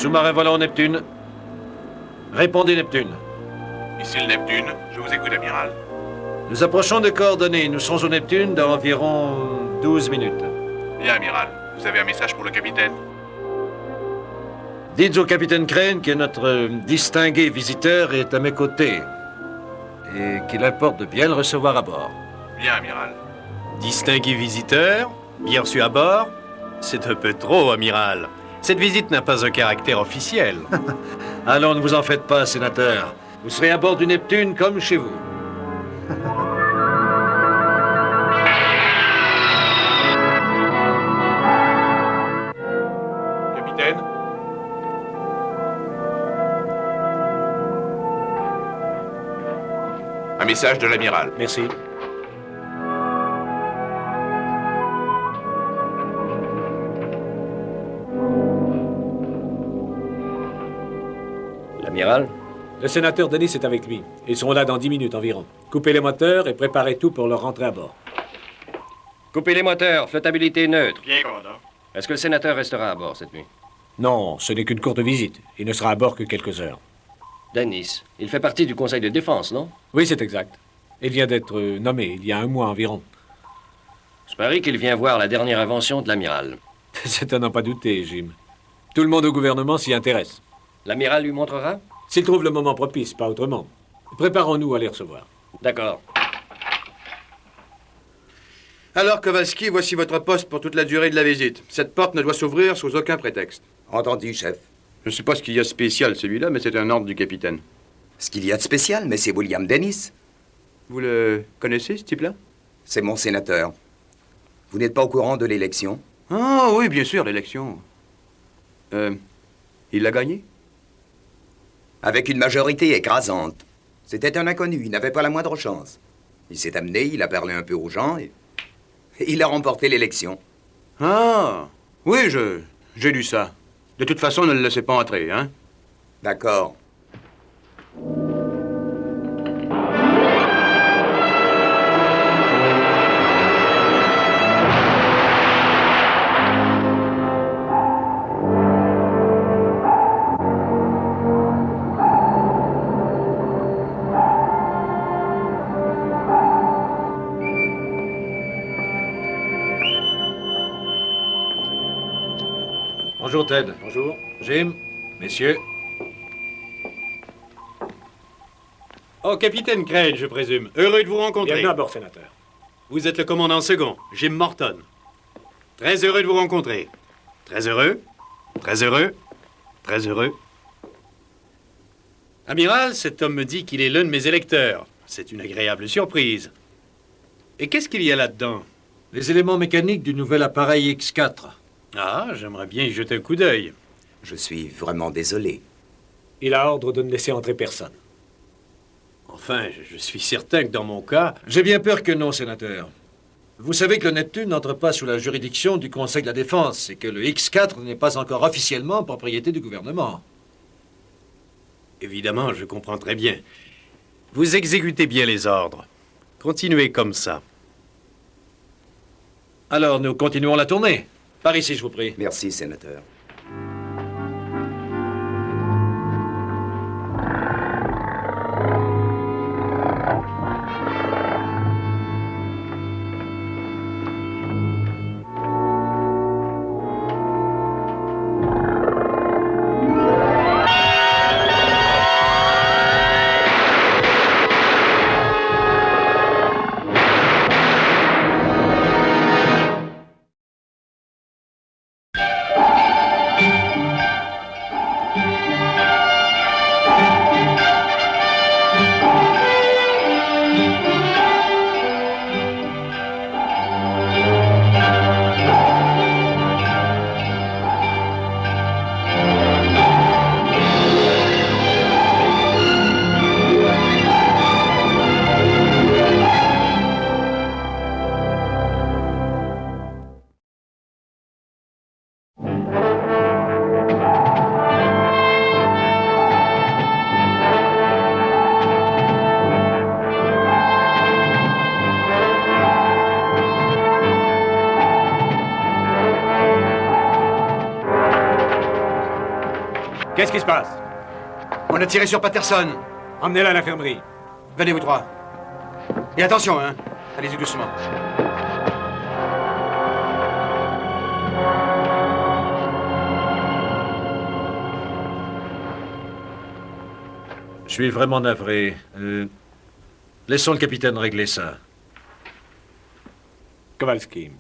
Sous-marin volant Neptune. Répondez, Neptune. Ici le Neptune, je vous écoute, amiral. Nous approchons de coordonnées. Nous serons au Neptune dans environ 12 minutes. Bien, amiral. Vous avez un message pour le capitaine? Dites au capitaine Crane que notre distingué visiteur est à mes côtés et qu'il importe de bien le recevoir à bord. Bien, amiral. Distingué visiteur, bien reçu à bord. C'est un peu trop, amiral. Cette visite n'a pas un caractère officiel. Allons, ne vous en faites pas, sénateur. Vous serez à bord du Neptune comme chez vous. Capitaine? Un message de l'amiral. Merci. L'amiral? Le sénateur Denis est avec lui. Ils seront là dans 10 minutes environ. Coupez les moteurs et préparez tout pour leur rentrée à bord. Coupez les moteurs, flottabilité neutre. Bien, commandant. Est-ce que le sénateur restera à bord cette nuit? Non, ce n'est qu'une courte visite. Il ne sera à bord que quelques heures. Denis, il fait partie du conseil de défense, non? Oui, c'est exact. Il vient d'être nommé il y a un mois environ. Je parie qu'il vient voir la dernière invention de l'amiral. C'est à n'en pas douter, Jim. Tout le monde au gouvernement s'y intéresse. L'amiral lui montrera? S'il trouve le moment propice, pas autrement. Préparons-nous à les recevoir. D'accord. Alors, Kowalski, voici votre poste pour toute la durée de la visite. Cette porte ne doit s'ouvrir sous aucun prétexte. Entendu, chef. Je ne sais pas ce qu'il y a de spécial, celui-là, mais c'est un ordre du capitaine. Ce qu'il y a de spécial, mais c'est William Dennis. Vous le connaissez, ce type-là? C'est mon sénateur. Vous n'êtes pas au courant de l'élection? Ah oui, bien sûr, l'élection. Il l'a gagné? Avec une majorité écrasante. C'était un inconnu, il n'avait pas la moindre chance. Il s'est amené, il a parlé un peu aux gens et il a remporté l'élection. Ah, oui, j'ai lu ça. De toute façon, ne le laissez pas entrer, hein? D'accord. Bonjour, Ted. Bonjour. Jim, messieurs. Oh, capitaine Crane, je présume. Heureux de vous rencontrer. Bienvenue à bord, sénateur. Vous êtes le commandant second, Jim Morton. Très heureux de vous rencontrer. Très heureux. Très heureux. Très heureux. Amiral, cet homme me dit qu'il est l'un de mes électeurs. C'est une agréable surprise. Et qu'est-ce qu'il y a là-dedans? Les éléments mécaniques du nouvel appareil X4. Ah, j'aimerais bien y jeter un coup d'œil. Je suis vraiment désolé. Il a ordre de ne laisser entrer personne. Enfin, je suis certain que dans mon cas... J'ai bien peur que non, sénateur. Vous savez que le Neptune n'entre pas sous la juridiction du Conseil de la Défense et que le X4 n'est pas encore officiellement propriété du gouvernement. Évidemment, je comprends très bien. Vous exécutez bien les ordres. Continuez comme ça. Alors, nous continuons la tournée. Par ici, je vous prie. Merci, sénateur. Qu'est-ce qui se passe? On a tiré sur Patterson. Emmenez-la à l'infirmerie. Venez, vous trois. Et attention, hein. Allez-y doucement. Je suis vraiment navré. Laissons le capitaine régler ça. Kowalski.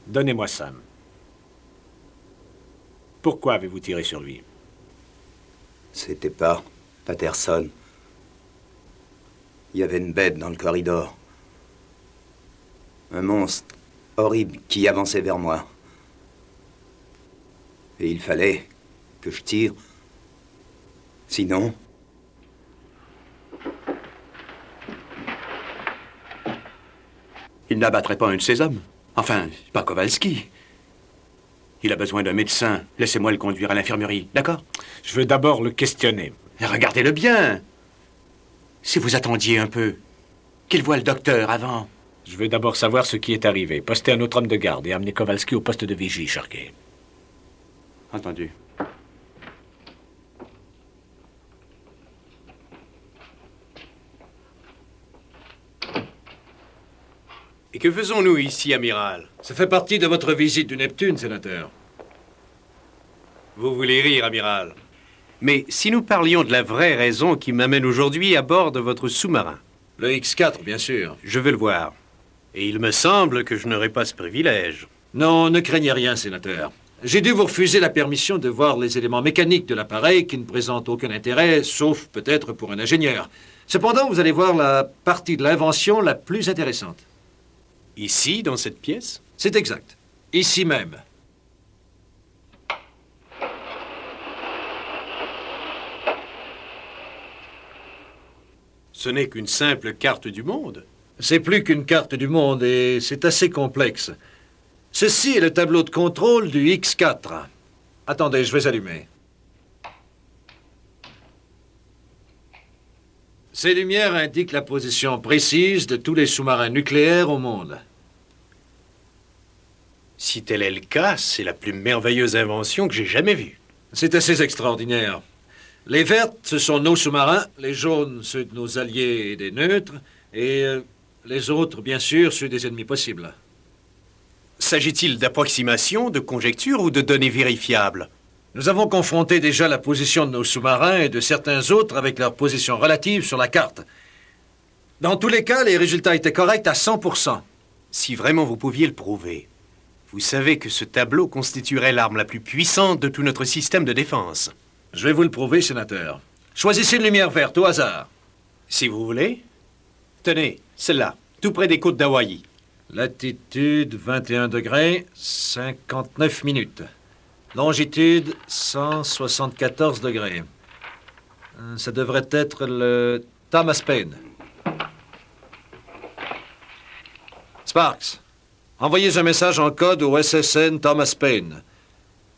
Donnez-moi Sam. Pourquoi avez-vous tiré sur lui? C'était pas Patterson. Il y avait une bête dans le corridor. Un monstre horrible qui avançait vers moi. Et il fallait que je tire. Sinon... Il n'abattrait pas un de ses hommes. Enfin, pas Kowalski. Il a besoin d'un médecin. Laissez-moi le conduire à l'infirmerie, d'accord? Je veux d'abord le questionner. Regardez-le bien. Si vous attendiez un peu, qu'il voie le docteur avant. Je veux d'abord savoir ce qui est arrivé. Postez un autre homme de garde et amenez Kowalski au poste de vigie, Sharkey. Entendu. Et que faisons-nous ici, amiral? Ça fait partie de votre visite du Neptune, sénateur. Vous voulez rire, amiral. Mais si nous parlions de la vraie raison qui m'amène aujourd'hui à bord de votre sous-marin. Le X4, bien sûr. Je veux le voir. Et il me semble que je n'aurai pas ce privilège. Non, ne craignez rien, sénateur. J'ai dû vous refuser la permission de voir les éléments mécaniques de l'appareil qui ne présentent aucun intérêt, sauf peut-être pour un ingénieur. Cependant, vous allez voir la partie de l'invention la plus intéressante. Ici, dans cette pièce? C'est exact. Ici même. Ce n'est qu'une simple carte du monde. C'est plus qu'une carte du monde et c'est assez complexe. Ceci est le tableau de contrôle du X4. Attendez, je vais allumer. Ces lumières indiquent la position précise de tous les sous-marins nucléaires au monde. Si tel est le cas, c'est la plus merveilleuse invention que j'ai jamais vue. C'est assez extraordinaire. Les vertes, ce sont nos sous-marins, les jaunes, ceux de nos alliés et des neutres, et les autres, bien sûr, ceux des ennemis possibles. S'agit-il d'approximations, de conjectures ou de données vérifiables? Nous avons confronté déjà la position de nos sous-marins et de certains autres avec leur position relative sur la carte. Dans tous les cas, les résultats étaient corrects à 100%. Si vraiment vous pouviez le prouver, vous savez que ce tableau constituerait l'arme la plus puissante de tout notre système de défense. Je vais vous le prouver, sénateur. Choisissez une lumière verte au hasard. Si vous voulez. Tenez, celle-là, tout près des côtes d'Hawaï. Latitude 21 degrés, 59 minutes. Longitude 174 degrés. Ça devrait être le Thomas Paine. Sparks, envoyez un message en code au SSN Thomas Paine.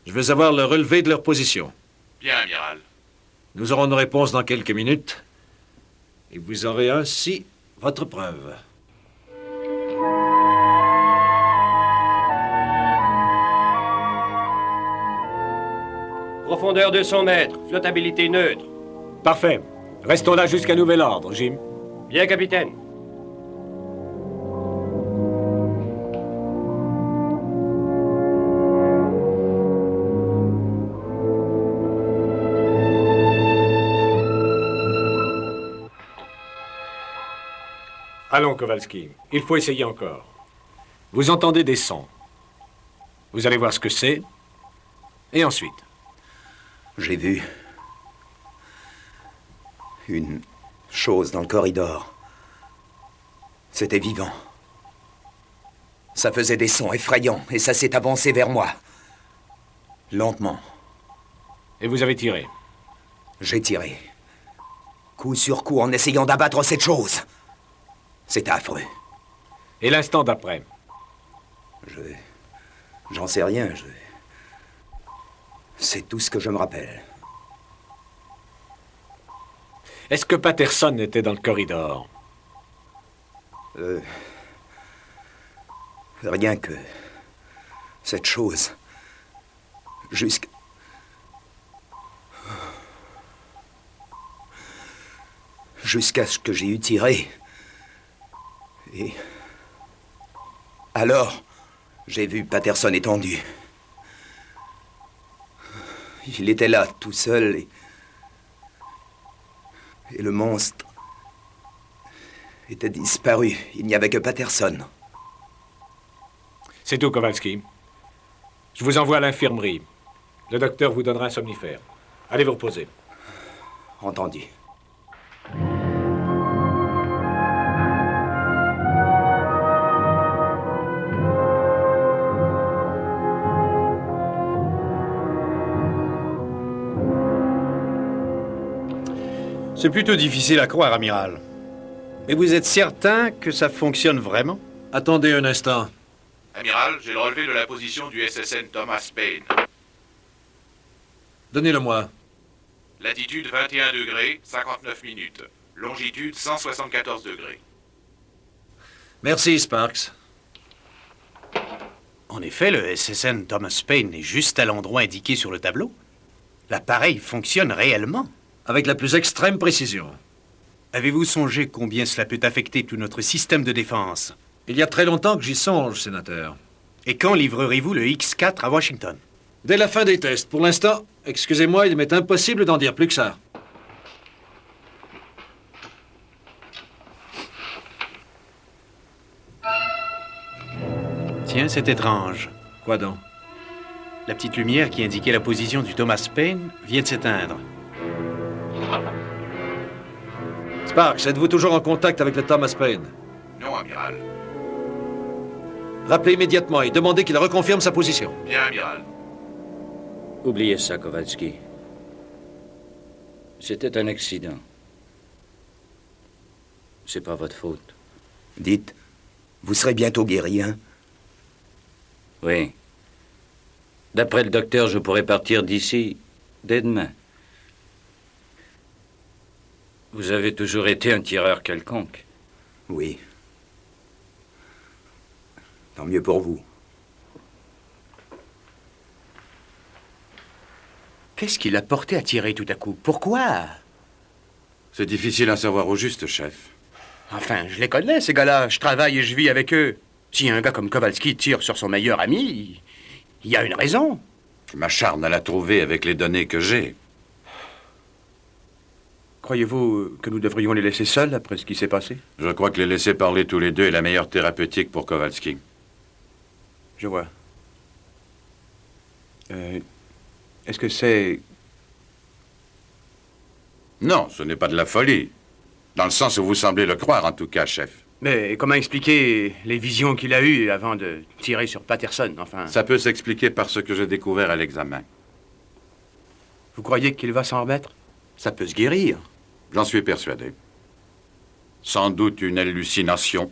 Je veux avoir le relevé de leur position. Bien, amiral. Nous aurons une réponse dans quelques minutes. Et vous aurez ainsi votre preuve. Profondeur 200 mètres, flottabilité neutre. Parfait. Restons là jusqu'à nouvel ordre, Jim. Bien, capitaine. Allons, Kowalski. Il faut essayer encore. Vous entendez des sons. Vous allez voir ce que c'est. Et ensuite? J'ai vu une chose dans le corridor. C'était vivant. Ça faisait des sons effrayants et ça s'est avancé vers moi. Lentement. Et vous avez tiré? J'ai tiré. Coup sur coup en essayant d'abattre cette chose. C'était affreux. Et l'instant d'après? J'en sais rien, C'est tout ce que je me rappelle. Est-ce que Patterson était dans le corridor? Rien que... cette chose Jusqu'à... Jusqu'à ce que j'ai eu tiré. Et... alors, j'ai vu Patterson étendu. Il était là, tout seul, et le monstre était disparu. Il n'y avait que Patterson. C'est tout, Kowalski. Je vous envoie à l'infirmerie. Le docteur vous donnera un somnifère. Allez vous reposer. Entendu. C'est plutôt difficile à croire, amiral. Mais vous êtes certain que ça fonctionne vraiment? Attendez un instant. Amiral, j'ai le relevé de la position du SSN Thomas Paine. Donnez-le-moi. Latitude 21 degrés, 59 minutes. Longitude 174 degrés. Merci, Sparks. En effet, le SSN Thomas Paine est juste à l'endroit indiqué sur le tableau. L'appareil fonctionne réellement. Avec la plus extrême précision. Avez-vous songé combien cela peut affecter tout notre système de défense? Il y a très longtemps que j'y songe, sénateur. Et quand livrerez-vous le X4 à Washington? Dès la fin des tests. Pour l'instant, excusez-moi, il m'est impossible d'en dire plus que ça. Tiens, c'est étrange. Quoi donc? La petite lumière qui indiquait la position du Thomas Paine vient de s'éteindre. Sparks, êtes-vous toujours en contact avec le Thomas Paine? Non, amiral. Rappelez immédiatement et demandez qu'il reconfirme sa position. Bien, amiral. Oubliez ça, Kowalski. C'était un accident. C'est pas votre faute. Dites, vous serez bientôt guéri, hein? Oui. D'après le docteur, je pourrais partir d'ici dès demain. Vous avez toujours été un tireur quelconque. Oui. Tant mieux pour vous. Qu'est-ce qui l'a porté à tirer tout à coup? Pourquoi? C'est difficile à savoir au juste, chef. Enfin, je les connais, ces gars-là. Je travaille et je vis avec eux. Si un gars comme Kowalski tire sur son meilleur ami, il y a une raison. Je m'acharne à la trouver avec les données que j'ai. Croyez-vous que nous devrions les laisser seuls après ce qui s'est passé? Je crois que les laisser parler tous les deux est la meilleure thérapeutique pour Kowalski. Je vois. Est-ce que c'est... Non, ce n'est pas de la folie. Dans le sens où vous semblez le croire, en tout cas, chef. Mais comment expliquer les visions qu'il a eues avant de tirer sur Patterson, enfin? Ça peut s'expliquer par ce que j'ai découvert à l'examen. Vous croyez qu'il va s'en remettre? Ça peut se guérir. J'en suis persuadé. Sans doute une hallucination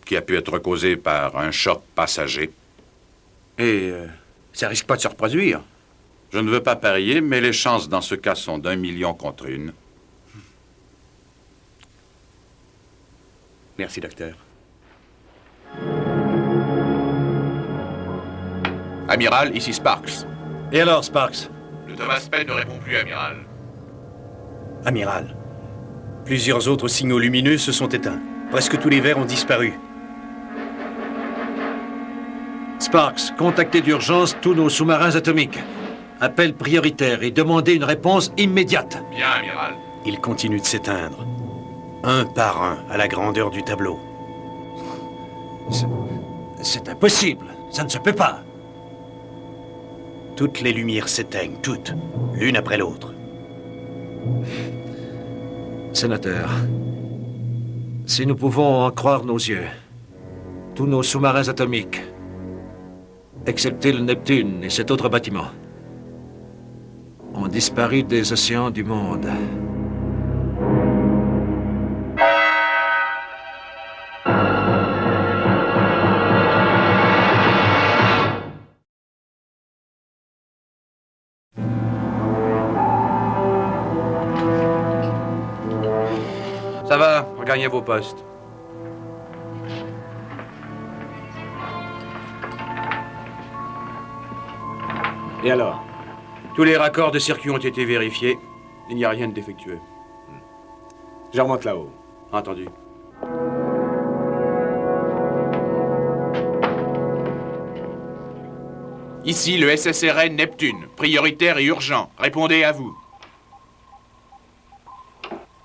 qui a pu être causée par un choc passager. Et ça risque pas de se reproduire. Je ne veux pas parier, mais les chances dans ce cas sont d'1 million contre 1. Merci, docteur. Amiral, ici Sparks. Et alors, Sparks? Le Thomas Paine ne répond plus, amiral. Amiral, plusieurs autres signaux lumineux se sont éteints. Presque tous les verres ont disparu. Sparks, contactez d'urgence tous nos sous-marins atomiques. Appel prioritaire et demandez une réponse immédiate. Bien, amiral. Ils continuent de s'éteindre. Un par un, à la grandeur du tableau. C'est impossible. Ça ne se peut pas. Toutes les lumières s'éteignent, toutes, l'une après l'autre. Sénateur, si nous pouvons en croire nos yeux, tous nos sous-marins atomiques, excepté le Neptune et cet autre bâtiment, ont disparu des océans du monde. Ça va, regagnez vos postes. Et alors? Tous les raccords de circuit ont été vérifiés. Il n'y a rien de défectueux. Je remonte là-haut. Entendu. Ici le SSRN Neptune, prioritaire et urgent. Répondez à vous.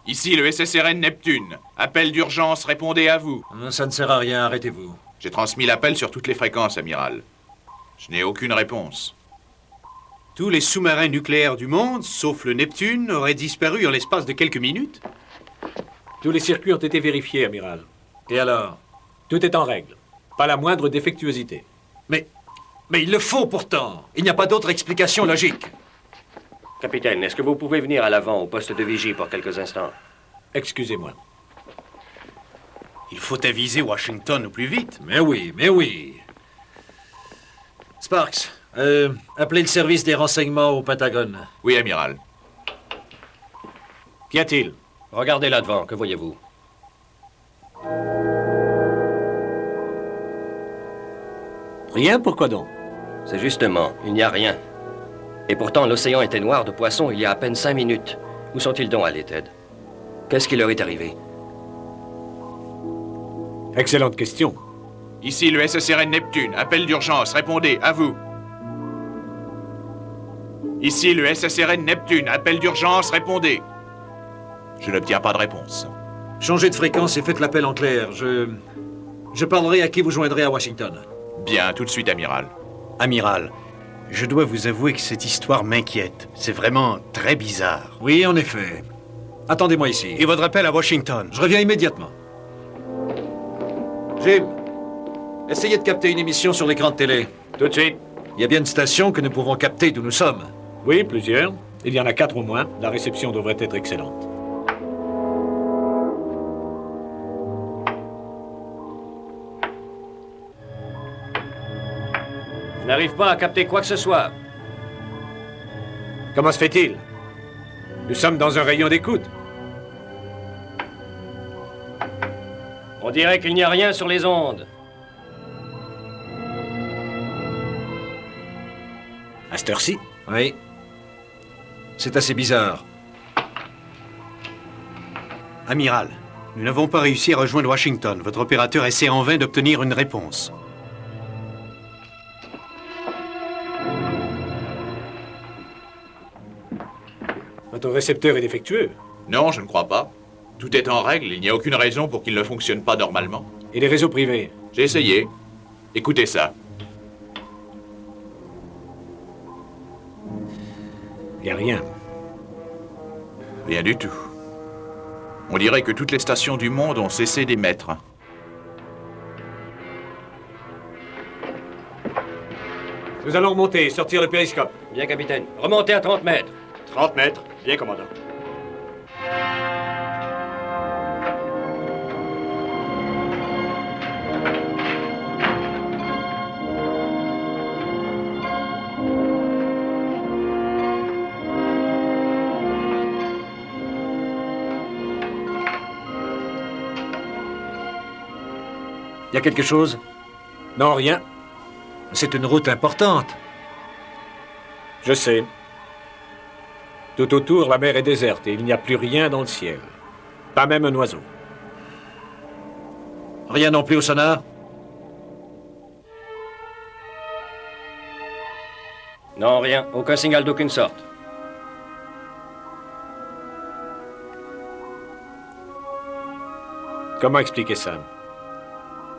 Ici le SSRN Neptune, appel d'urgence, répondez à vous. Ça ne sert à rien, arrêtez-vous. J'ai transmis l'appel sur toutes les fréquences, amiral. Je n'ai aucune réponse. Tous les sous-marins nucléaires du monde, sauf le Neptune, auraient disparu en l'espace de quelques minutes. Tous les circuits ont été vérifiés, amiral. Et alors? Tout est en règle. Pas la moindre défectuosité. Mais il le faut pourtant. Il n'y a pas d'autre explication logique. Capitaine, est-ce que vous pouvez venir à l'avant au poste de vigie pour quelques instants? Excusez-moi. Il faut aviser Washington au plus vite. Mais oui, mais oui. Sparks, appelez le service des renseignements au Pentagone. Oui, amiral. Qu'y a-t-il? Regardez là devant, que voyez-vous? Rien, pourquoi donc? C'est justement, il n'y a rien. Et pourtant, l'océan était noir de poissons il y a à peine 5 minutes. Où sont-ils donc allés, Ted? Qu'est-ce qui leur est arrivé? Excellente question. Ici le SSRN Neptune, appel d'urgence, répondez, à vous. Ici le SSRN Neptune, appel d'urgence, répondez. Je n'obtiens pas de réponse. Changez de fréquence et faites l'appel en clair. Je parlerai à qui vous joindrez à Washington. Bien, tout de suite, amiral. Amiral, je dois vous avouer que cette histoire m'inquiète. C'est vraiment très bizarre. Oui, en effet. Attendez-moi ici. Et votre appel à Washington? Je reviens immédiatement. Jim, essayez de capter une émission sur l'écran de télé. Tout de suite. Il y a bien une station que nous pouvons capter d'où nous sommes. Oui, plusieurs. Il y en a 4 au moins. La réception devrait être excellente. Je n'arrive pas à capter quoi que ce soit. Comment se fait-il? Nous sommes dans un rayon d'écoute. On dirait qu'il n'y a rien sur les ondes. À cette heure-ci? Oui. C'est assez bizarre. Amiral, nous n'avons pas réussi à rejoindre Washington. Votre opérateur essaie en vain d'obtenir une réponse. Votre récepteur est défectueux. Non, je ne crois pas. Tout est en règle, il n'y a aucune raison pour qu'il ne fonctionne pas normalement. Et les réseaux privés? J'ai essayé. Écoutez ça. Il n'y a rien. Rien du tout. On dirait que toutes les stations du monde ont cessé d'émettre. Nous allons remonter et sortir le périscope. Bien, capitaine. Remontez à 30 mètres. 30 mètres. Bien, commandant. Il y a quelque chose? Non, rien. C'est une route importante. Je sais. Tout autour, la mer est déserte et il n'y a plus rien dans le ciel. Pas même un oiseau. Rien non plus au sonar? Non, rien. Aucun signal d'aucune sorte. Comment expliquer ça?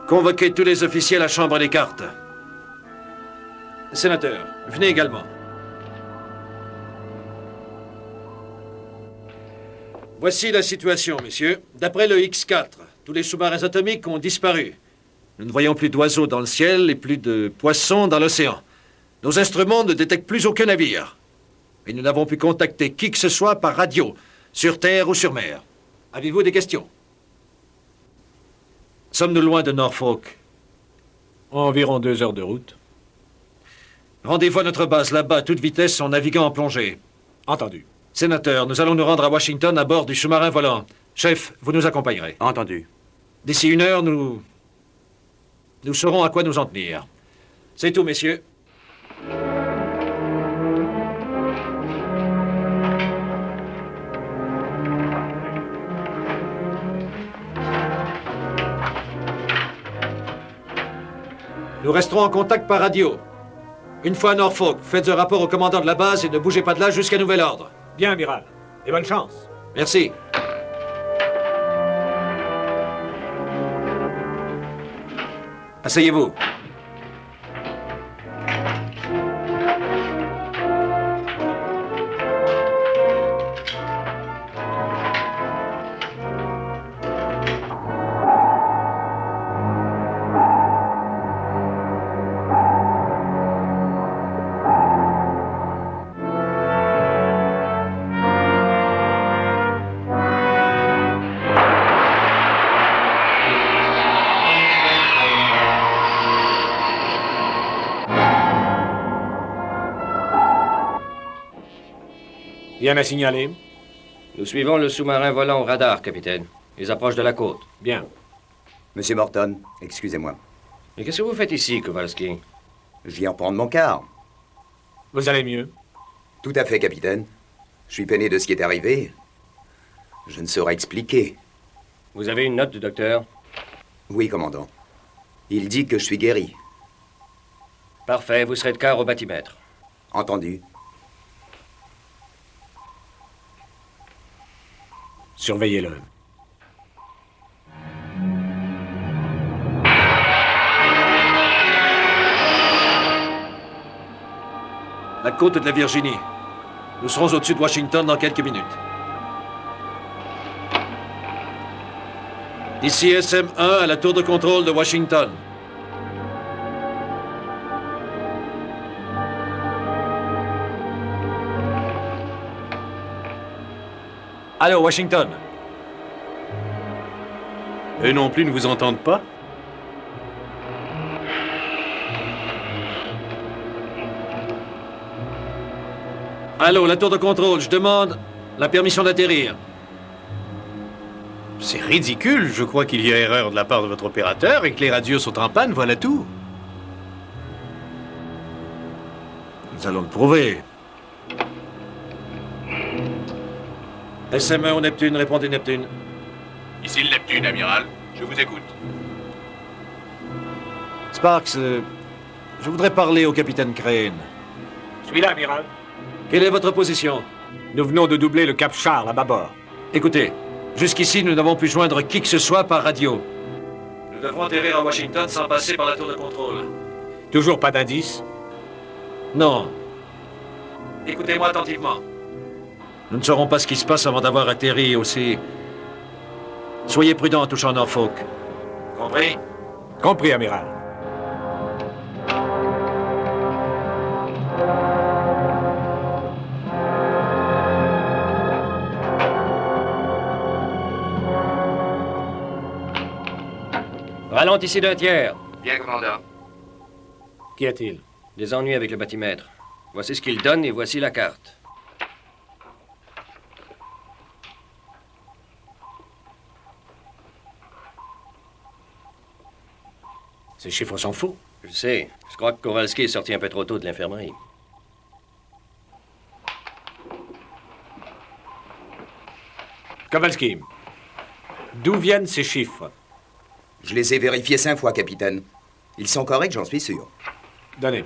Convoquez tous les officiels à chambre des cartes. Sénateur, venez également. Voici la situation, messieurs. D'après le X4, tous les sous-marins atomiques ont disparu. Nous ne voyons plus d'oiseaux dans le ciel et plus de poissons dans l'océan. Nos instruments ne détectent plus aucun navire. Et nous n'avons pu contacter qui que ce soit par radio, sur terre ou sur mer. Avez-vous des questions? Sommes-nous loin de Norfolk? Environ 2 heures de route. Rendez-vous à notre base là-bas à toute vitesse en naviguant en plongée. Entendu. Sénateur, nous allons nous rendre à Washington à bord du sous-marin volant. Chef, vous nous accompagnerez. Entendu. D'ici 1 heure, nous saurons à quoi nous en tenir. C'est tout, messieurs. Nous resterons en contact par radio. Une fois à Norfolk, faites un rapport au commandant de la base et ne bougez pas de là jusqu'à nouvel ordre. Bien, amiral. Et bonne chance. Merci. Asseyez-vous. Rien à signaler? Nous suivons le sous-marin volant au radar, capitaine. Ils approchent de la côte. Bien. Monsieur Morton, excusez-moi. Mais qu'est-ce que vous faites ici, Kowalski? Je viens prendre mon quart. Vous allez mieux? Tout à fait, capitaine. Je suis peiné de ce qui est arrivé. Je ne saurais expliquer. Vous avez une note du docteur? Oui, commandant. Il dit que je suis guéri. Parfait, vous serez de quart au bathymètre. Entendu. Surveillez-le. La côte de la Virginie. Nous serons au-dessus de Washington dans quelques minutes. Ici SM-1 à la tour de contrôle de Washington. Allô, Washington. Eux non plus ne vous entendent pas? Allô, la tour de contrôle, je demande la permission d'atterrir. C'est ridicule. Je crois qu'il y a erreur de la part de votre opérateur et que les radios sont en panne, voilà tout. Nous allons le prouver. SM1 au Neptune, répondez Neptune. Ici le Neptune, amiral. Je vous écoute. Sparks, je voudrais parler au capitaine Crane. Je suis là, amiral. Quelle est votre position? Nous venons de doubler le cap Charles à bâbord. Écoutez, jusqu'ici, nous n'avons pu joindre qui que ce soit par radio. Nous devrons atterrir à Washington sans passer par la tour de contrôle. Toujours pas d'indice? Non. Écoutez-moi attentivement. Nous ne saurons pas ce qui se passe avant d'avoir atterri aussi. Soyez prudent en touchant Norfolk. Compris? Compris, amiral. Ralentissez d'un tiers. Bien, commandant. Qu'y a-t-il? Des ennuis avec le bathymètre. Voici ce qu'il donne et voici la carte. Ces chiffres sont faux. Je sais. Je crois que Kowalski est sorti un peu trop tôt de l'infirmerie. Kowalski, d'où viennent ces chiffres? Je les ai vérifiés 5 fois, capitaine. Ils sont corrects, j'en suis sûr. Donnez.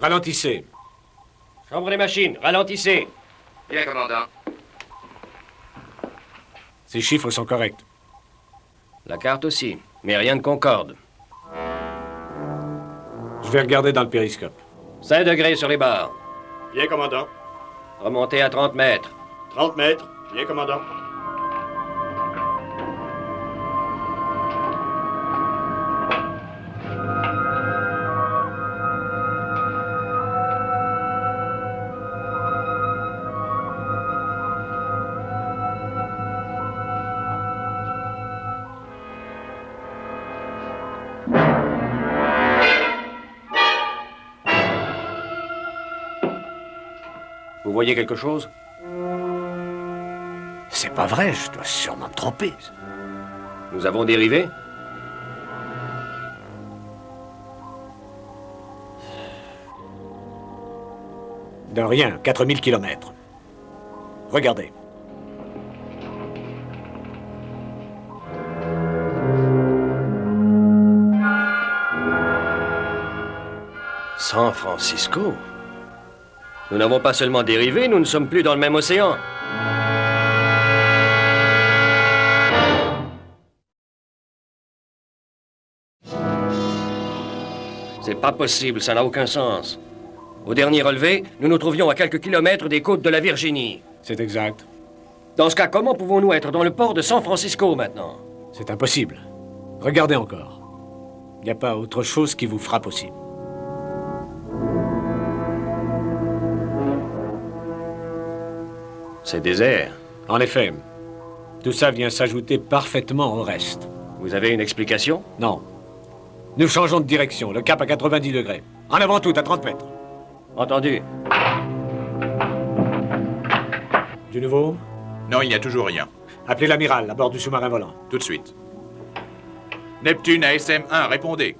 Ralentissez. Chambre des machines, ralentissez. Bien, commandant. Ces chiffres sont corrects. La carte aussi, mais rien ne concorde. Je vais regarder dans le périscope. 5 degrés sur les barres. Bien, commandant. Remontez à 30 mètres. 30 mètres. Bien, commandant. Vous voyez quelque chose? C'est pas vrai, je dois sûrement me tromper. Nous avons dérivé? De rien, 4000 kilomètres. Regardez. San Francisco? Nous n'avons pas seulement dérivé, nous ne sommes plus dans le même océan. C'est pas possible, ça n'a aucun sens. Au dernier relevé, nous nous trouvions à quelques kilomètres des côtes de la Virginie. C'est exact. Dans ce cas, comment pouvons-nous être dans le port de San Francisco maintenant? C'est impossible. Regardez encore. Il n'y a pas autre chose qui vous fera possible. C'est désert. En effet, tout ça vient s'ajouter parfaitement au reste. Vous avez une explication? Non. Nous changeons de direction, le cap à 90 degrés. En avant tout, à 30 mètres. Entendu. Du nouveau? Non, il n'y a toujours rien. Appelez l'amiral à bord du sous-marin volant. Tout de suite. Neptune à SM1, répondez.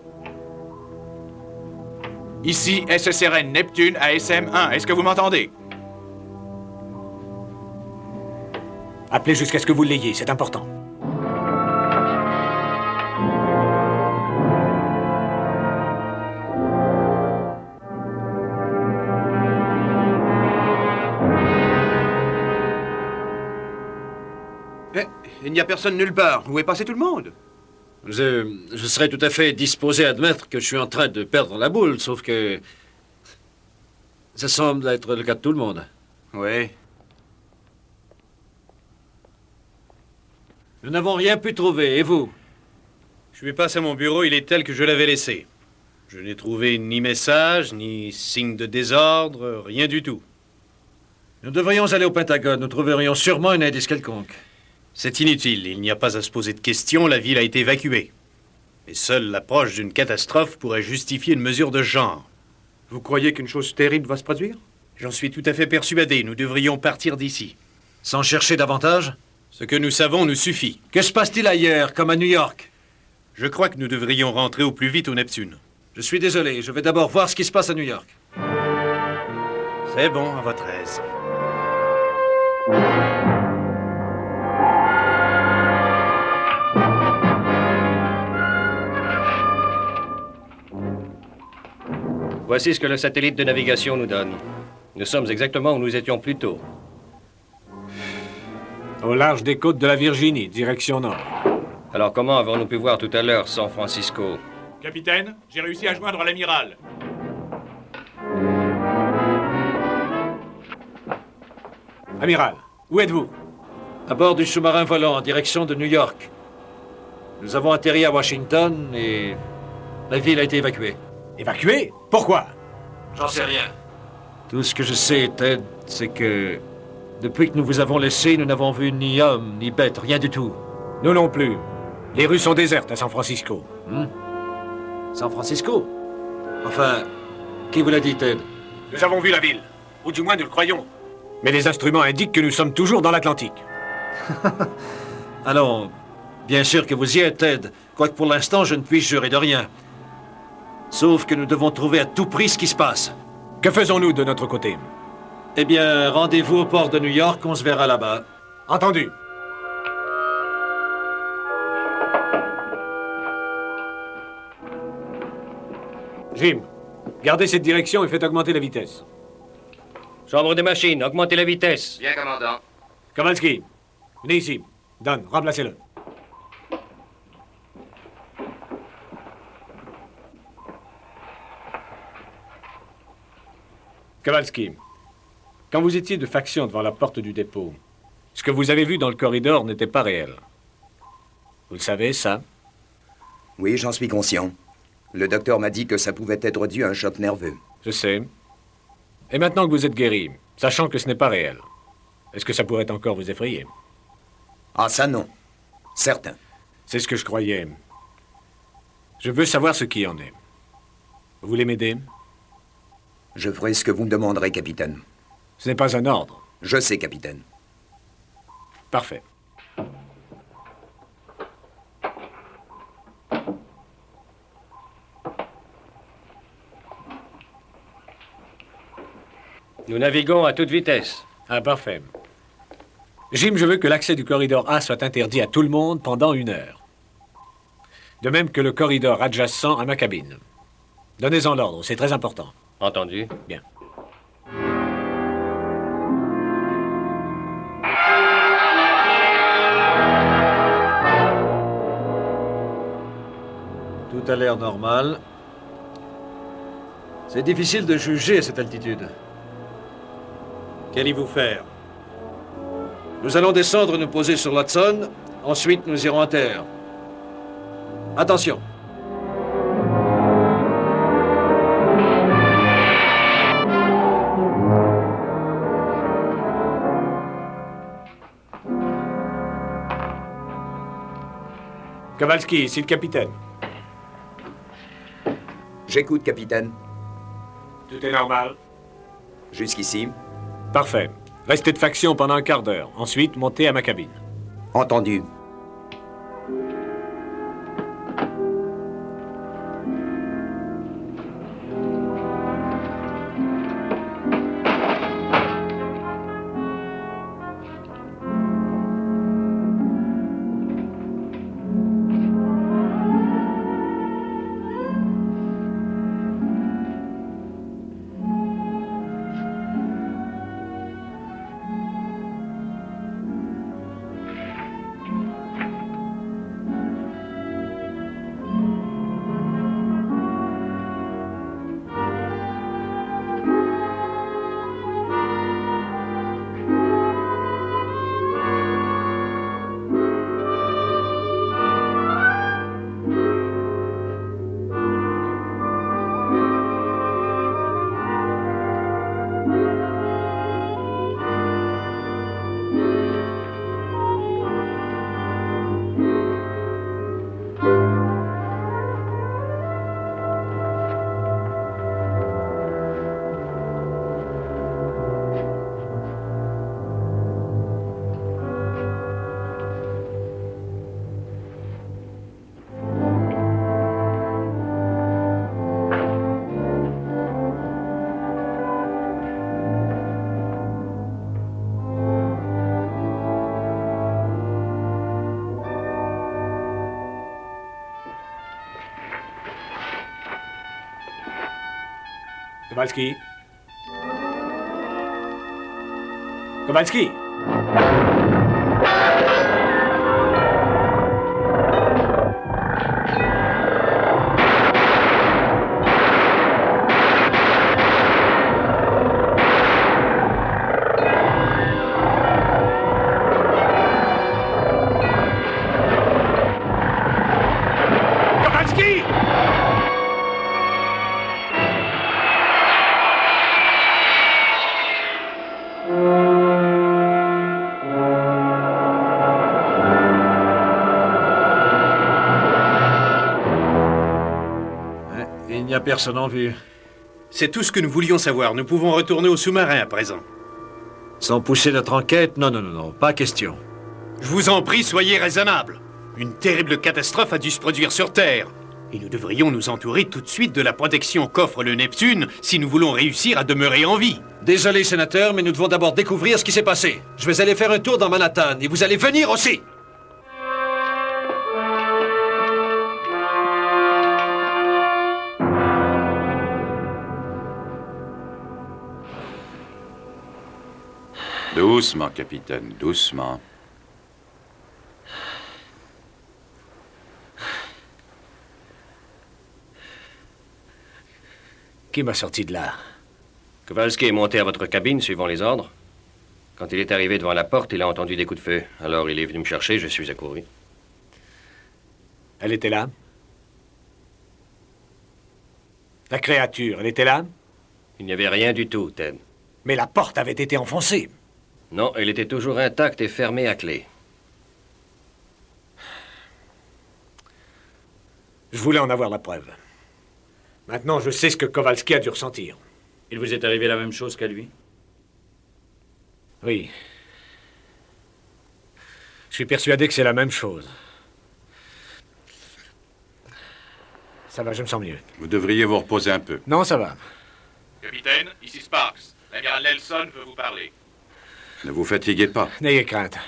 Ici, SSRN Neptune à SM1. Est-ce que vous m'entendez? Appelez jusqu'à ce que vous l'ayez, c'est important. Il n'y a personne nulle part. Où est passé tout le monde? Je serais tout à fait disposé à admettre que je suis en train de perdre la boule, sauf que... ça semble être le cas de tout le monde. Oui. Nous n'avons rien pu trouver, et vous? Je suis passé à mon bureau, il est tel que je l'avais laissé. Je n'ai trouvé ni message, ni signe de désordre, rien du tout. Nous devrions aller au Pentagone. Nous trouverions sûrement un indice quelconque. C'est inutile, il n'y a pas à se poser de questions, la ville a été évacuée. Mais seule l'approche d'une catastrophe pourrait justifier une mesure de ce genre. Vous croyez qu'une chose terrible va se produire? J'en suis tout à fait persuadé, nous devrions partir d'ici. Sans chercher davantage? Ce que nous savons nous suffit. Que se passe-t-il ailleurs, comme à New York? Je crois que nous devrions rentrer au plus vite au Neptune. Je suis désolé, je vais d'abord voir ce qui se passe à New York. C'est bon, à votre aise. Voici ce que le satellite de navigation nous donne. Nous sommes exactement où nous étions plus tôt. Au large des côtes de la Virginie, direction nord. Alors comment avons-nous pu voir tout à l'heure San Francisco? Capitaine, j'ai réussi à joindre l'amiral. Amiral, où êtes-vous? À bord du sous-marin volant en direction de New York. Nous avons atterri à Washington et la ville a été évacuée. Évacué? Pourquoi? J'en sais rien. Tout ce que je sais, Ted, c'est que depuis que nous vous avons laissé, nous n'avons vu ni homme, ni bête, rien du tout. Nous non plus. Les rues sont désertes à San Francisco. San Francisco? Enfin, qui vous l'a dit, Ted? Nous avons vu la ville. Ou du moins nous le croyons. Mais les instruments indiquent que nous sommes toujours dans l'Atlantique. Alors, bien sûr que vous y êtes, Ted. Quoique pour l'instant, je ne puisse jurer de rien. Sauf que nous devons trouver à tout prix ce qui se passe. Que faisons-nous de notre côté? Eh bien, rendez-vous au port de New York, on se verra là-bas. Entendu. Jim, gardez cette direction et faites augmenter la vitesse. Chambre des machines, augmentez la vitesse. Bien, commandant. Kowalski, venez ici. Don, remplacez-le. Kowalski, quand vous étiez de faction devant la porte du dépôt, ce que vous avez vu dans le corridor n'était pas réel. Vous le savez, ça? Oui, j'en suis conscient. Le docteur m'a dit que ça pouvait être dû à un choc nerveux. Je sais. Et maintenant que vous êtes guéri, sachant que ce n'est pas réel, est-ce que ça pourrait encore vous effrayer? Ah, ça non. Certain. C'est ce que je croyais. Je veux savoir ce qui en est. Vous voulez m'aider? Je ferai ce que vous me demanderez, capitaine. Ce n'est pas un ordre. Je sais, capitaine. Parfait. Nous naviguons à toute vitesse. Ah, parfait. Jim, je veux que l'accès du corridor A soit interdit à tout le monde pendant 1 heure. De même que le corridor adjacent à ma cabine. Donnez-en l'ordre, c'est très important. Entendu. Bien. Tout a l'air normal. C'est difficile de juger à cette altitude. Qu'allez-vous faire? Nous allons descendre et nous poser sur l'Hudson. Ensuite, nous irons en terre. Attention. Kowalski, ici le capitaine. J'écoute, capitaine. Tout est normal. Jusqu'ici. Parfait. Restez de faction pendant un quart d'heure. Ensuite, montez à ma cabine. Entendu. Kowalski. Kowalski. Il n'y a personne en vue. C'est tout ce que nous voulions savoir. Nous pouvons retourner au sous-marin à présent. Sans pousser notre enquête, non, pas question. Je vous en prie, soyez raisonnable. Une terrible catastrophe a dû se produire sur Terre. Et nous devrions nous entourer tout de suite de la protection qu'offre le Neptune si nous voulons réussir à demeurer en vie. Désolé, sénateur, mais nous devons d'abord découvrir ce qui s'est passé. Je vais aller faire un tour dans Manhattan et vous allez venir aussi. Doucement, capitaine, doucement. Qui m'a sorti de là? Kowalski est monté à votre cabine suivant les ordres. Quand il est arrivé devant la porte, il a entendu des coups de feu. Alors il est venu me chercher, je suis accouru. Elle était là? La créature, elle était là? Il n'y avait rien du tout, Ted. Mais la porte avait été enfoncée. Non, elle était toujours intacte et fermée à clé. Je voulais en avoir la preuve. Maintenant, je sais ce que Kowalski a dû ressentir. Il vous est arrivé la même chose qu'à lui? Oui. Je suis persuadé que c'est la même chose. Ça va, je me sens mieux. Vous devriez vous reposer un peu. Non, ça va. Capitaine, ici Sparks. L'amiral Nelson veut vous parler. Ne vous fatiguez pas. N'ayez crainte.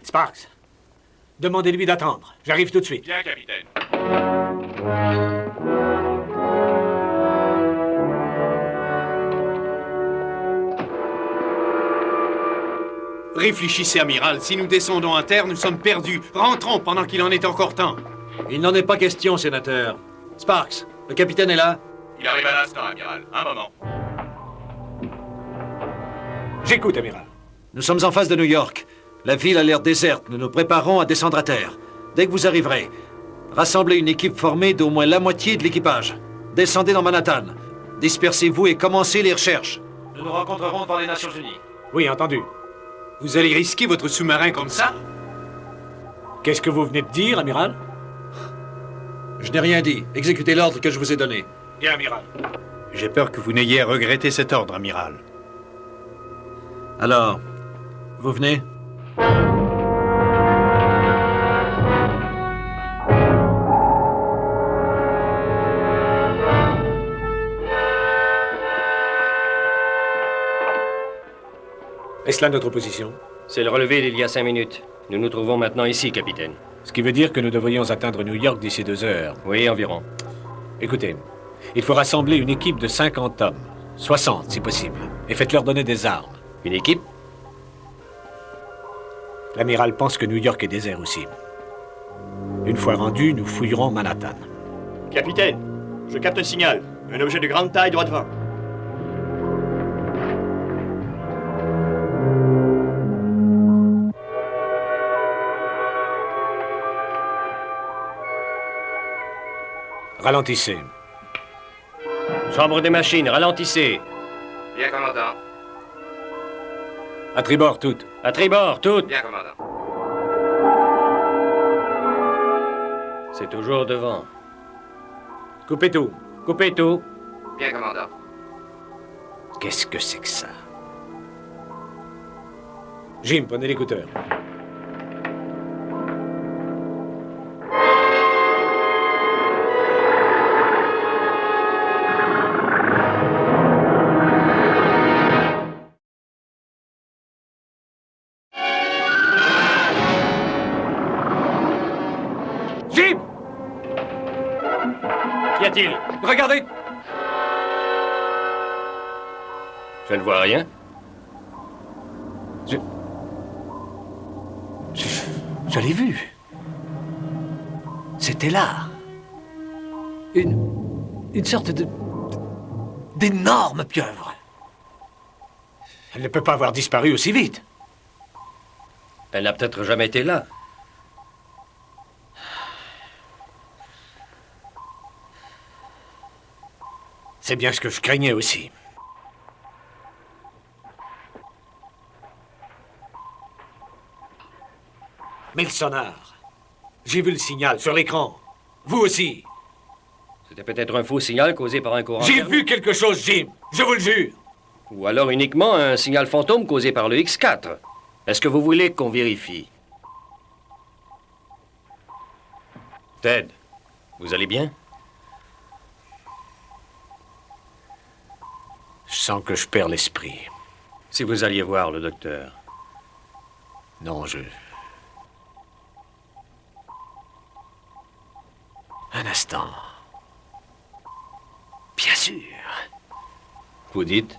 Sparks, demandez-lui d'attendre. J'arrive tout de suite. Bien, capitaine. Réfléchissez, amiral. Si nous descendons à terre, nous sommes perdus. Rentrons pendant qu'il en est encore temps. Il n'en est pas question, sénateur. Sparks, le capitaine est là? Il arrive à l'instant, amiral. Un moment. J'écoute, amiral. Nous sommes en face de New York. La ville a l'air déserte. Nous nous préparons à descendre à terre. Dès que vous arriverez, rassemblez une équipe formée d'au moins la moitié de l'équipage. Descendez dans Manhattan. Dispersez-vous et commencez les recherches. Nous nous rencontrerons devant les Nations Unies. Oui, entendu. Vous allez risquer votre sous-marin comme ça? Qu'est-ce que vous venez de dire, amiral? Je n'ai rien dit. Exécutez l'ordre que je vous ai donné. Bien, amiral. J'ai peur que vous n'ayez à regretter cet ordre, amiral. Alors, vous venez? Est-ce là notre position? C'est le relevé d'il y a 5 minutes. Nous nous trouvons maintenant ici, capitaine. Ce qui veut dire que nous devrions atteindre New York d'ici 2 heures. Oui, environ. Écoutez, il faut rassembler une équipe de 50 hommes. 60, si possible. Et faites-leur donner des armes. Une équipe? L'amiral pense que New York est désert aussi. Une fois rendu, nous fouillerons Manhattan. Capitaine, je capte un signal. Un objet de grande taille droit devant. Ralentissez. Chambre des machines, ralentissez. Bien, commandant. À tribord, toutes. À tribord, toutes. Bien, commandant. C'est toujours devant. Coupez tout. Coupez tout. Bien, commandant. Qu'est-ce que c'est que ça? Jim, prenez l'écouteur. Jim! Qu'y a-t-il? Regardez! Je ne vois rien. Je l'ai vu. C'était là. Une sorte d'énorme pieuvre. Elle ne peut pas avoir disparu aussi vite. Elle n'a peut-être jamais été là. C'est bien ce que je craignais aussi. Mais le sonar. J'ai vu le signal sur l'écran. Vous aussi. C'était peut-être un faux signal causé par un courant. J'ai thermique. vu quelque chose, Jim. Je vous le jure. Ou alors uniquement un signal fantôme causé par le X4. Est-ce que vous voulez qu'on vérifie? Ted, vous allez bien? Je sens que je perds l'esprit. Si vous alliez voir le docteur. Non, Un instant. Bien sûr. Vous dites?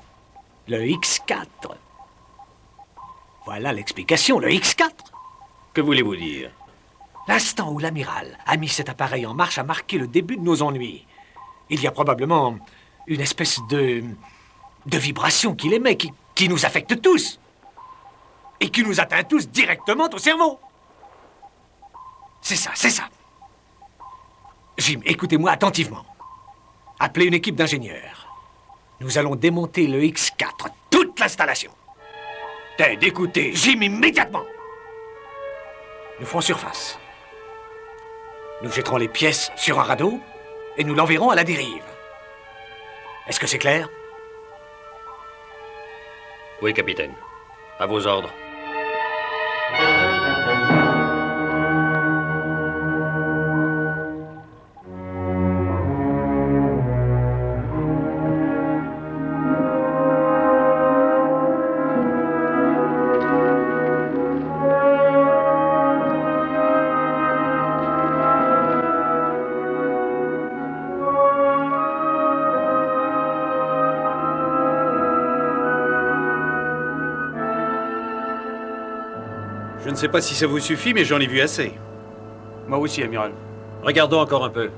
Le X4. Voilà l'explication, le X4. Que voulez-vous dire? L'instant où l'amiral a mis cet appareil en marche a marqué le début de nos ennuis. Il y a probablement une espèce de vibration qu'il émet, qui nous affecte tous. Et qui nous atteint tous directement au cerveau. C'est ça, c'est ça. Jim, écoutez-moi attentivement. Appelez une équipe d'ingénieurs. Nous allons démonter le X4, toute l'installation. Ted, écoutez, Jim, immédiatement. Nous ferons surface. Nous jetterons les pièces sur un radeau et nous l'enverrons à la dérive. Est-ce que c'est clair? Oui, capitaine. À vos ordres. Je ne sais pas si ça vous suffit, mais j'en ai vu assez. Moi aussi, amiral. Regardons encore un peu.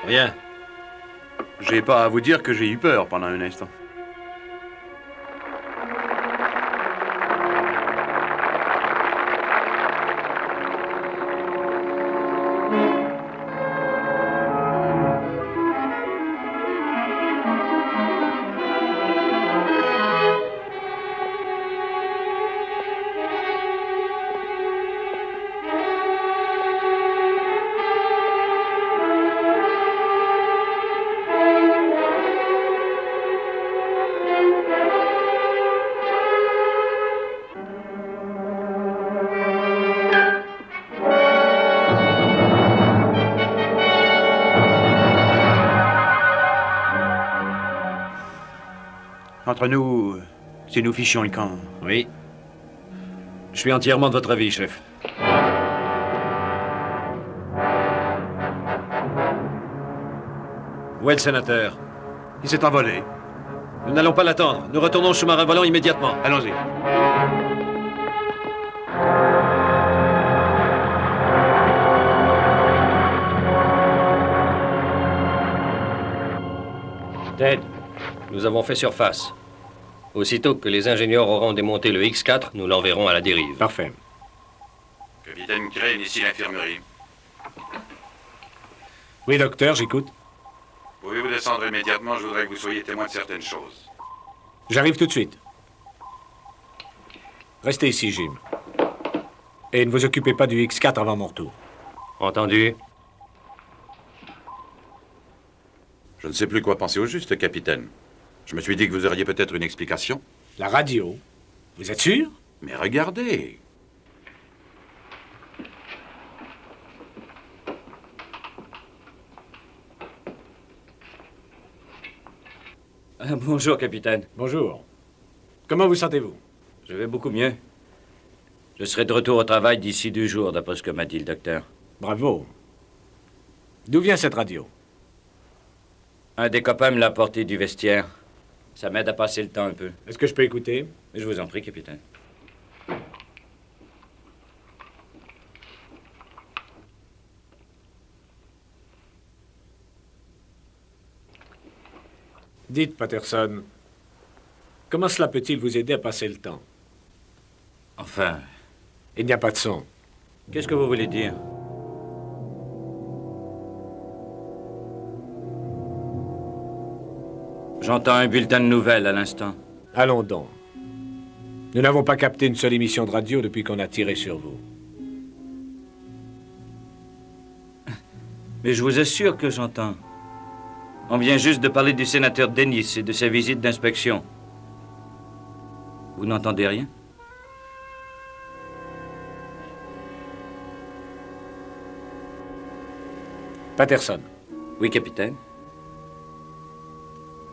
Rien. J'ai pas à vous dire que j'ai eu peur pendant un instant. Entre nous, si nous fichions le camp. Oui. Je suis entièrement de votre avis, chef. Où est le sénateur? Il s'est envolé. Nous n'allons pas l'attendre. Nous retournons au sous-marin volant immédiatement. Allons-y. Ted, nous avons fait surface. Aussitôt que les ingénieurs auront démonté le X4, nous l'enverrons à la dérive. Parfait. Capitaine Crane, ici l'infirmerie. Oui, docteur, j'écoute. Pouvez-vous descendre immédiatement? Je voudrais que vous soyez témoin de certaines choses. J'arrive tout de suite. Restez ici, Jim. Et ne vous occupez pas du X4 avant mon retour. Entendu? Je ne sais plus quoi penser au juste, capitaine. Je me suis dit que vous auriez peut-être une explication. La radio. Vous êtes sûr? Mais regardez. Bonjour, capitaine. Bonjour. Comment vous sentez-vous? Je vais beaucoup mieux. Je serai de retour au travail d'ici 2 jours, d'après ce que m'a dit le docteur. Bravo. D'où vient cette radio? Un des copains me l'a apporté du vestiaire. Ça m'aide à passer le temps un peu. Est-ce que je peux écouter? Je vous en prie, capitaine. Dites, Patterson, comment cela peut-il vous aider à passer le temps? Enfin, Il n'y a pas de son. qu'est-ce que vous voulez dire? J'entends un bulletin de nouvelles à l'instant. Allons donc. Nous n'avons pas capté une seule émission de radio depuis qu'on a tiré sur vous. Mais je vous assure que j'entends. On vient juste de parler du sénateur Dennis et de sa visite d'inspection. Vous n'entendez rien? Patterson, Oui, capitaine.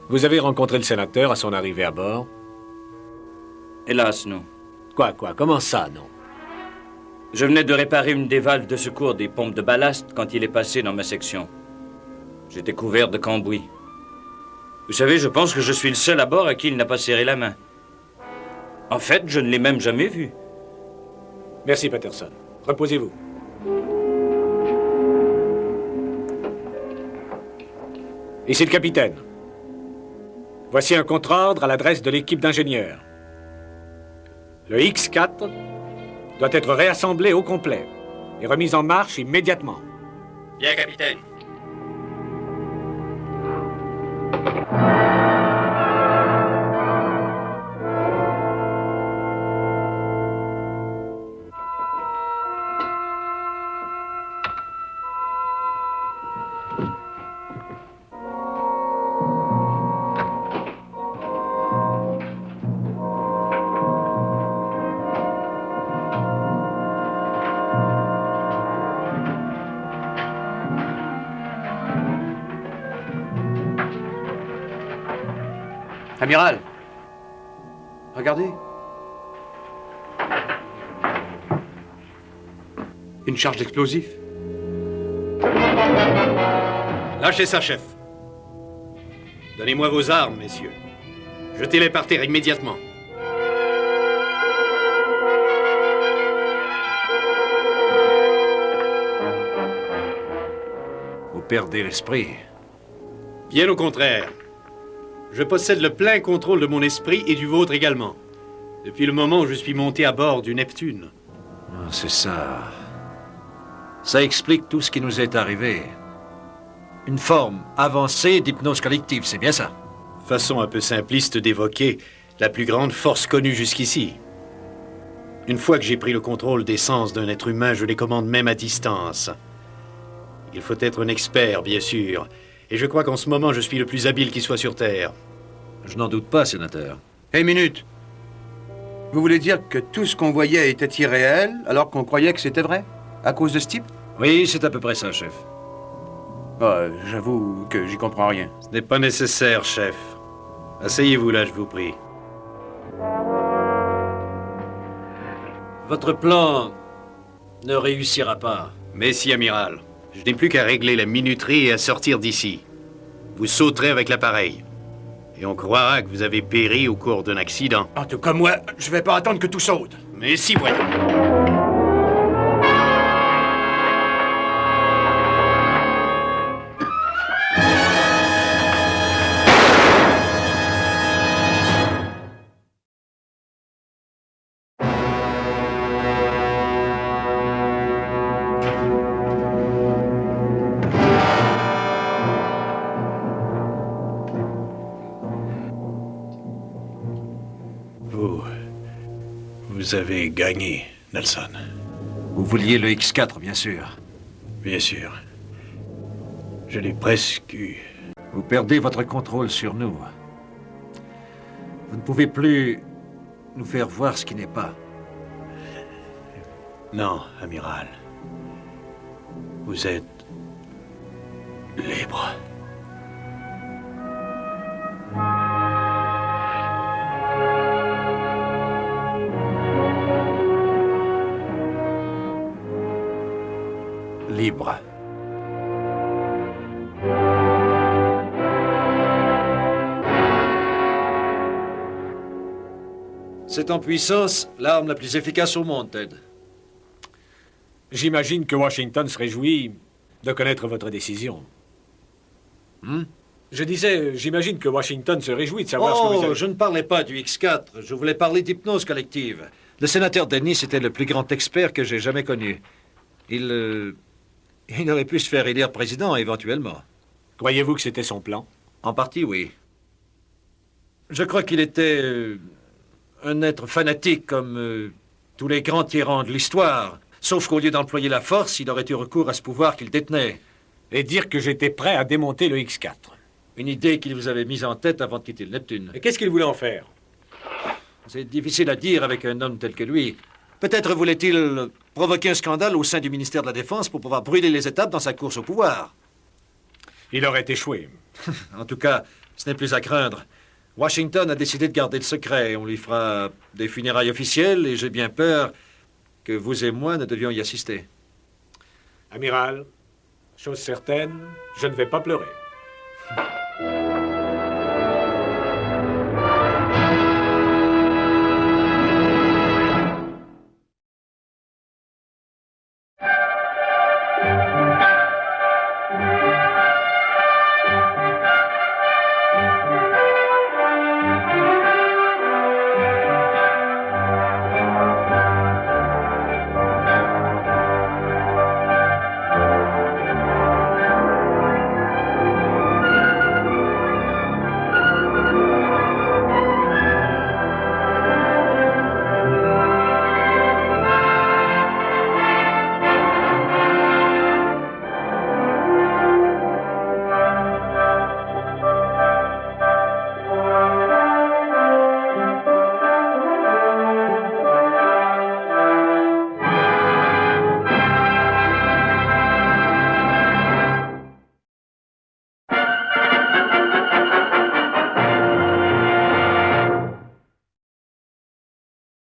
vous avez rencontré le sénateur à son arrivée à bord? Hélas, non. Quoi? Comment ça, non? Je venais de réparer une des valves de secours des pompes de ballast quand il est passé dans ma section. J'étais couvert de cambouis. Vous savez, je pense que je suis le seul à bord à qui il n'a pas serré la main. En fait, je ne l'ai même jamais vu. Merci, Patterson. Reposez-vous. Ici le capitaine. Voici un contre-ordre à l'adresse de l'équipe d'ingénieurs. Le X4 doit être réassemblé au complet et remis en marche immédiatement. Bien, capitaine. Amiral, regardez. Une charge d'explosif. Lâchez ça, chef. Donnez-moi vos armes, messieurs. Jetez-les par terre immédiatement. Vous perdez l'esprit. Bien au contraire. Je possède le plein contrôle de mon esprit et du vôtre également. Depuis le moment où je suis monté à bord du Neptune. Ah, c'est ça. Ça explique tout ce qui nous est arrivé. Une forme avancée d'hypnose collective, c'est bien ça? Façon un peu simpliste d'évoquer la plus grande force connue jusqu'ici. Une fois que j'ai pris le contrôle des sens d'un être humain, je les commande même à distance. Il faut être un expert, bien sûr. Et je crois qu'en ce moment, je suis le plus habile qui soit sur Terre. Je n'en doute pas, sénateur. Hé, minute. Vous voulez dire que tout ce qu'on voyait était irréel, alors qu'on croyait que c'était vrai? À cause de ce type? Oui, c'est à peu près ça, chef. J'avoue que j'y comprends rien. Ce n'est pas nécessaire, chef. Asseyez-vous là, je vous prie. Votre plan ne réussira pas. Mais si, amiral. Je n'ai plus qu'à régler la minuterie et à sortir d'ici. Vous sauterez avec l'appareil. Et on croira que vous avez péri au cours d'un accident. En tout cas, moi, je vais pas attendre que tout saute. Mais si, voyons. Vous avez gagné, Nelson. Vous vouliez le X4, bien sûr. Bien sûr. Je l'ai presque eu. Vous perdez votre contrôle sur nous. Vous ne pouvez plus nous faire voir ce qui n'est pas. Non, amiral. Vous êtes libre. Libre. C'est en puissance l'arme la plus efficace au monde, Ted. J'imagine que Washington se réjouit de connaître votre décision. Je disais, j'imagine que Washington se réjouit de savoir ce que vous avez... Je ne parlais pas du X4. Je voulais parler d'hypnose collective. Le sénateur Dennis était le plus grand expert que j'ai jamais connu. Il aurait pu se faire élire président, éventuellement. Croyez-vous que c'était son plan? En partie, oui. Je crois qu'il était un être fanatique comme tous les grands tyrans de l'histoire. Sauf qu'au lieu d'employer la force, il aurait eu recours à ce pouvoir qu'il détenait. Et dire que j'étais prêt à démonter le X4. Une idée qu'il vous avait mise en tête avant de quitter le Neptune. Et qu'est-ce qu'il voulait en faire? C'est difficile à dire avec un homme tel que lui. Peut-être voulait-il provoquer un scandale au sein du ministère de la Défense pour pouvoir brûler les étapes dans sa course au pouvoir. Il aurait échoué. En tout cas, ce n'est plus à craindre. Washington a décidé de garder le secret. On lui fera des funérailles officielles et j'ai bien peur que vous et moi ne devions y assister. Amiral, chose certaine, je ne vais pas pleurer.